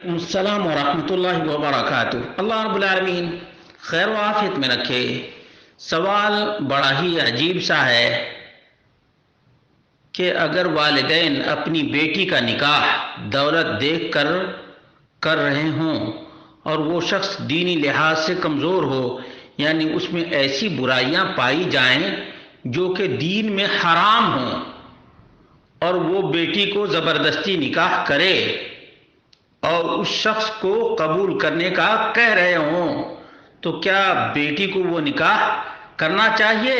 السلام ورحمۃ اللہ وبرکاتہ۔ اللہ رب العالمین خیر و عافیت میں رکھے۔ سوال بڑا ہی عجیب سا ہے کہ اگر والدین اپنی بیٹی کا نکاح دولت دیکھ کر رہے ہوں اور وہ شخص دینی لحاظ سے کمزور ہو، یعنی اس میں ایسی برائیاں پائی جائیں جو کہ دین میں حرام ہوں، اور وہ بیٹی کو زبردستی نکاح کرے اور اس شخص کو قبول کرنے کا کہہ رہے ہوں، تو کیا بیٹی کو وہ نکاح کرنا چاہیے؟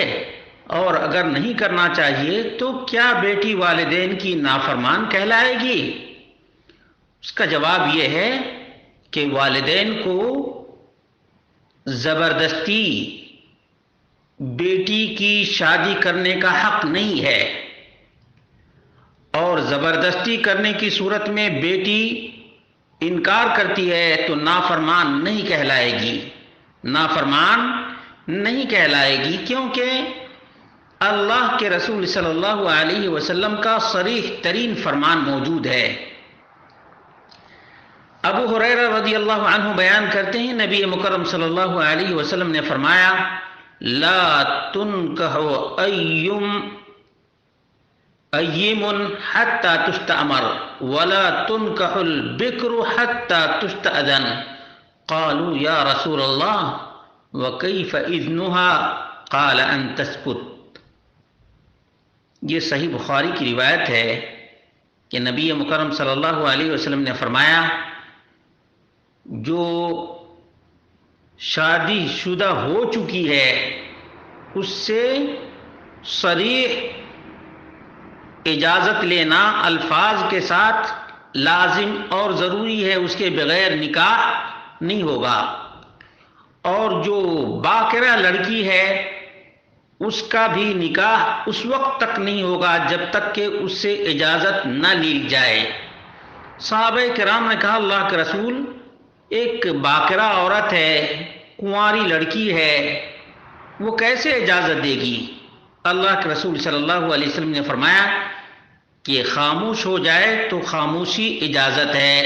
اور اگر نہیں کرنا چاہیے تو کیا بیٹی والدین کی نافرمان کہلائے گی؟ اس کا جواب یہ ہے کہ والدین کو زبردستی بیٹی کی شادی کرنے کا حق نہیں ہے، اور زبردستی کرنے کی صورت میں بیٹی انکار کرتی ہے تو نافرمان نہیں کہلائے گی، نافرمان نہیں کہلائے گی، کیونکہ اللہ کے رسول صلی اللہ علیہ وسلم کا صریح ترین فرمان موجود ہے۔ ابو ہریرہ رضی اللہ عنہ بیان کرتے ہیں، نبی مکرم صلی اللہ علیہ وسلم نے فرمایا، لا تنکح ایم حتی تستأمر ولا تنکح البکر حتی تستأذن۔ قالوا یا رسول اللہ وکیف اذنها قال ان تسکت۔ یہ صحیح بخاری کی روایت ہے کہ نبی مکرم صلی اللہ علیہ وسلم نے فرمایا، جو شادی شدہ ہو چکی ہے اس سے صریح اجازت لینا الفاظ کے ساتھ لازم اور ضروری ہے، اس کے بغیر نکاح نہیں ہوگا، اور جو باکرہ لڑکی ہے اس کا بھی نکاح اس وقت تک نہیں ہوگا جب تک کہ اس سے اجازت نہ لی جائے۔ صحابہ کرام نے کہا، اللہ کے رسول، ایک باکرہ عورت ہے، کنواری لڑکی ہے، وہ کیسے اجازت دے گی؟ اللہ کے رسول صلی اللہ علیہ وسلم نے فرمایا کہ خاموش ہو جائے تو خاموشی اجازت ہے۔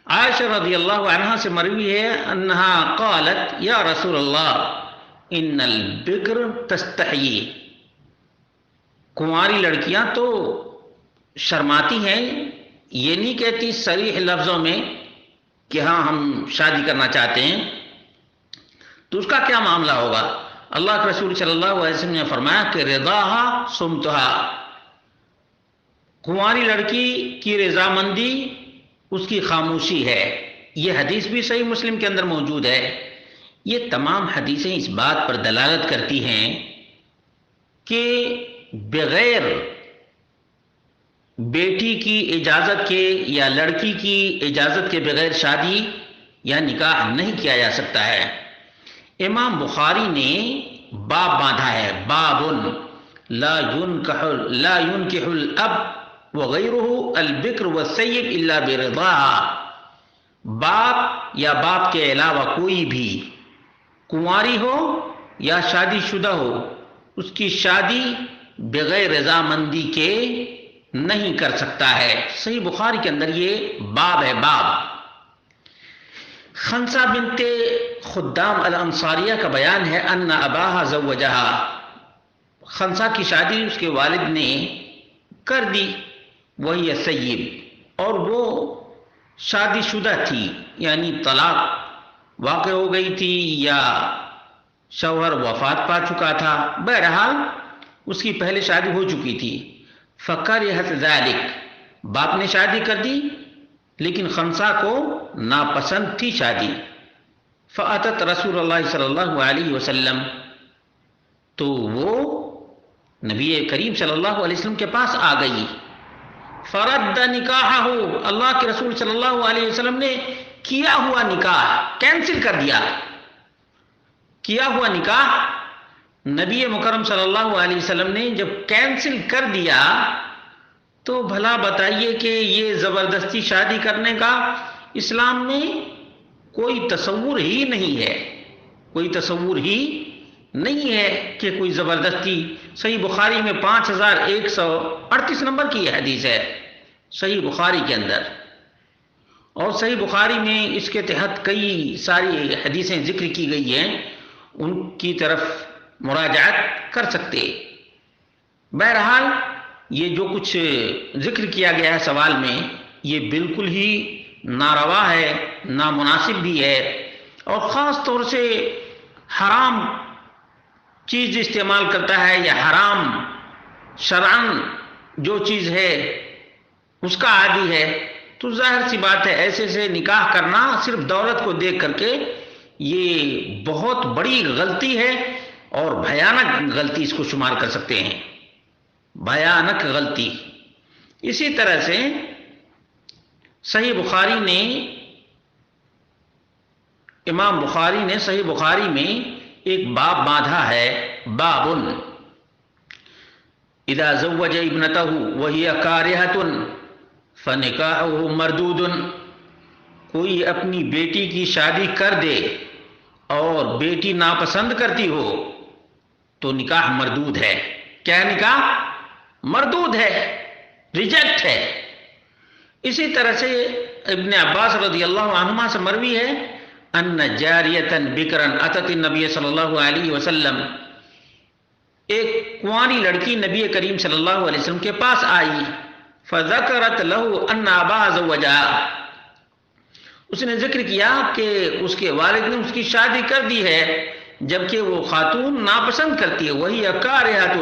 عائشہ رضی اللہ عنہا سے مروی ہے انہا قالت یا رسول اللہ ان البکر تستحیی، کنواری لڑکیاں تو شرماتی ہیں، یہ نہیں کہتی صریح لفظوں میں کہ ہاں ہم شادی کرنا چاہتے ہیں، تو اس کا کیا معاملہ ہوگا؟ اللہ کے رسول صلی اللہ علیہ وسلم نے فرمایا کہ رضاها صمتها، کنواری لڑکی کی رضامندی اس کی خاموشی ہے۔ یہ حدیث بھی صحیح مسلم کے اندر موجود ہے۔ یہ تمام حدیثیں اس بات پر دلالت کرتی ہیں کہ بغیر بیٹی کی اجازت کے یا لڑکی کی اجازت کے بغیر شادی یا نکاح نہیں کیا جا سکتا ہے۔ امام بخاری نے باب باندھا ہے، باب لا ينکح الاب وغیرہ البکر والسیب الا برضاها، باپ یا باپ کے علاوہ کوئی بھی کنواری ہو یا شادی شدہ ہو، اس کی شادی بغیر رضامندی کے نہیں کر سکتا ہے۔ صحیح بخاری کے اندر یہ باب ہے، باب۔ خنسہ بنت خدام الانصاریہ کا بیان ہے ان اباہا زوجہا، خنسہ کی شادی اس کے والد نے کر دی، وہی سیب، اور وہ شادی شدہ تھی، یعنی طلاق واقع ہو گئی تھی یا شوہر وفات پا چکا تھا، بہرحال اس کی پہلے شادی ہو چکی تھی۔ فکرہت ذلک، باپ نے شادی کر دی لیکن خنسہ کو ناپسند تھی شادی۔ فاتت رسول اللہ صلی اللہ علیہ وسلم، تو وہ نبی کریم صلی اللہ علیہ وسلم کے پاس آ گئی۔ فرد نکاحہ، اللہ کے رسول صلی اللہ علیہ وسلم نے کیا ہوا نکاح کینسل کر دیا۔ کیا ہوا نکاح نبی مکرم صلی اللہ علیہ وسلم نے جب کینسل کر دیا تو بھلا بتائیے کہ یہ زبردستی شادی کرنے کا اسلام میں کوئی تصور ہی نہیں ہے، کوئی تصور ہی نہیں ہے کہ کوئی زبردستی۔ صحیح بخاری میں 5138 نمبر کی حدیث ہے، صحیح بخاری کے اندر۔ اور صحیح بخاری میں اس کے تحت کئی ساری حدیثیں ذکر کی گئی ہیں، ان کی طرف مراجعت کر سکتے۔ بہرحال یہ جو کچھ ذکر کیا گیا ہے سوال میں، یہ بالکل ہی ناروا ہے، نامناسب بھی ہے، اور خاص طور سے حرام چیز استعمال کرتا ہے یا حرام شرعاً جو چیز ہے اس کا عادی ہے، تو ظاہر سی بات ہے ایسے سے نکاح کرنا صرف دولت کو دیکھ کر کے یہ بہت بڑی غلطی ہے، اور بھیانک غلطی اس کو شمار کر سکتے ہیں، بھیانک غلطی۔ اسی طرح سے صحیح بخاری نے، امام بخاری نے صحیح بخاری میں ایک باب باندھا ہے، باب اذا زوج ابنته وهي كارهة فنکاحه مردود، کوئی اپنی بیٹی کی شادی کر دے اور بیٹی ناپسند کرتی ہو تو نکاح مردود ہے۔ کیا نکاح مردود ہے، ریجیکٹ ہے۔ اسی طرح سے ابن عباس رضی اللہ عنہما سے مروی ہے ان جاریتا بکرا اتت النبی صلی اللہ علیہ وسلم، ایک کنواری لڑکی نبی کریم صلی اللہ علیہ وسلم کے پاس آئی، فذکرت له ان اباها زوجها، اس نے ذکر کیا کہ اس کے والد نے اس کی شادی کر دی ہے، جبکہ وہ خاتون ناپسند کرتی ہے، وہی کارہۃ،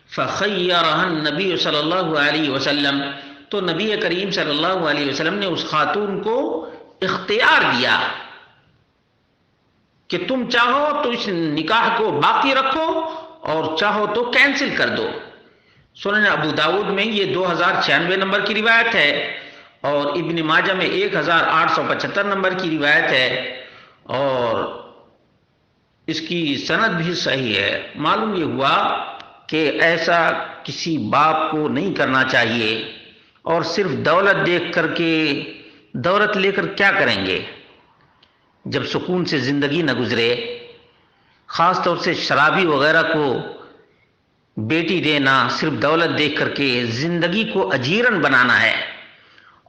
فخیرها النبی صلی اللہ علیہ وسلم، تو نبی کریم صلی اللہ علیہ وسلم نے اس خاتون کو اختیار دیا کہ تم چاہو تو اس نکاح کو باقی رکھو اور چاہو تو کینسل کر دو۔ سنن ابو داؤد میں یہ 2096 نمبر کی روایت ہے، اور ابن ماجہ میں 1875 نمبر کی روایت ہے، اور اس کی سند بھی صحیح ہے۔ معلوم یہ ہوا کہ ایسا کسی باپ کو نہیں کرنا چاہیے، اور صرف دولت دیکھ کر کے، دولت لے کر کیا کریں گے جب سکون سے زندگی نہ گزرے۔ خاص طور سے شرابی وغیرہ کو بیٹی دینا صرف دولت دیکھ کر کے زندگی کو اجیرن بنانا ہے،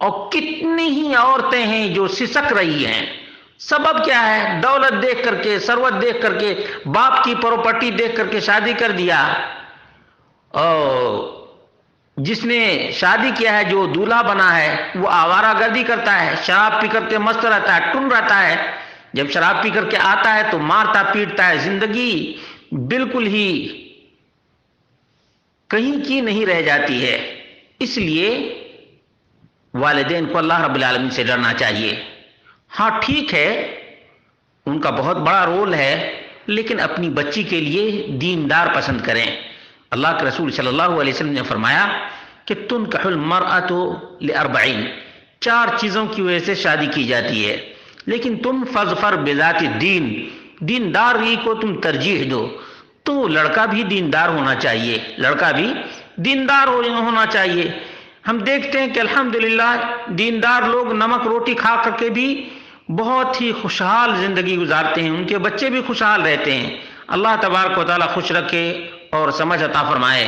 اور کتنی ہی عورتیں ہیں جو سسک رہی ہیں۔ سبب کیا ہے؟ دولت دیکھ کر کے، ثروت دیکھ کر کے، باپ کی پراپرٹی دیکھ کر کے شادی کر دیا، اور جس نے شادی کیا ہے، جو دولہا بنا ہے، وہ آوارہ گردی کرتا ہے، شراب پی کر کے مست رہتا ہے، ٹن رہتا ہے، جب شراب پی کر کے آتا ہے تو مارتا پیٹتا ہے، زندگی بالکل ہی کہیں کی نہیں رہ جاتی ہے۔ اس لیے والدین کو اللہ رب العالمین سے ڈرنا چاہیے۔ ہاں ٹھیک ہے، ان کا بہت بڑا رول ہے، لیکن اپنی بچی کے لیے دیندار پسند کریں۔ اللہ کے رسول صلی اللہ علیہ وسلم نے فرمایا کہ تنکح المرأۃ لاربعین، 4 چیزوں کی وجہ سے شادی کی جاتی ہے، لیکن تم فاظفر بذات الدین، دینداری کو تم ترجیح دو۔ تو لڑکا بھی دیندار ہونا چاہیے، لڑکا بھی دیندار ہونا چاہیے۔ ہم دیکھتے ہیں کہ الحمدللہ دیندار لوگ نمک روٹی کھا کر کے بھی بہت ہی خوشحال زندگی گزارتے ہیں، ان کے بچے بھی خوشحال رہتے ہیں۔ اللہ تبارک و تعالیٰ خوش رکھے اور سمجھ عطا فرمائے۔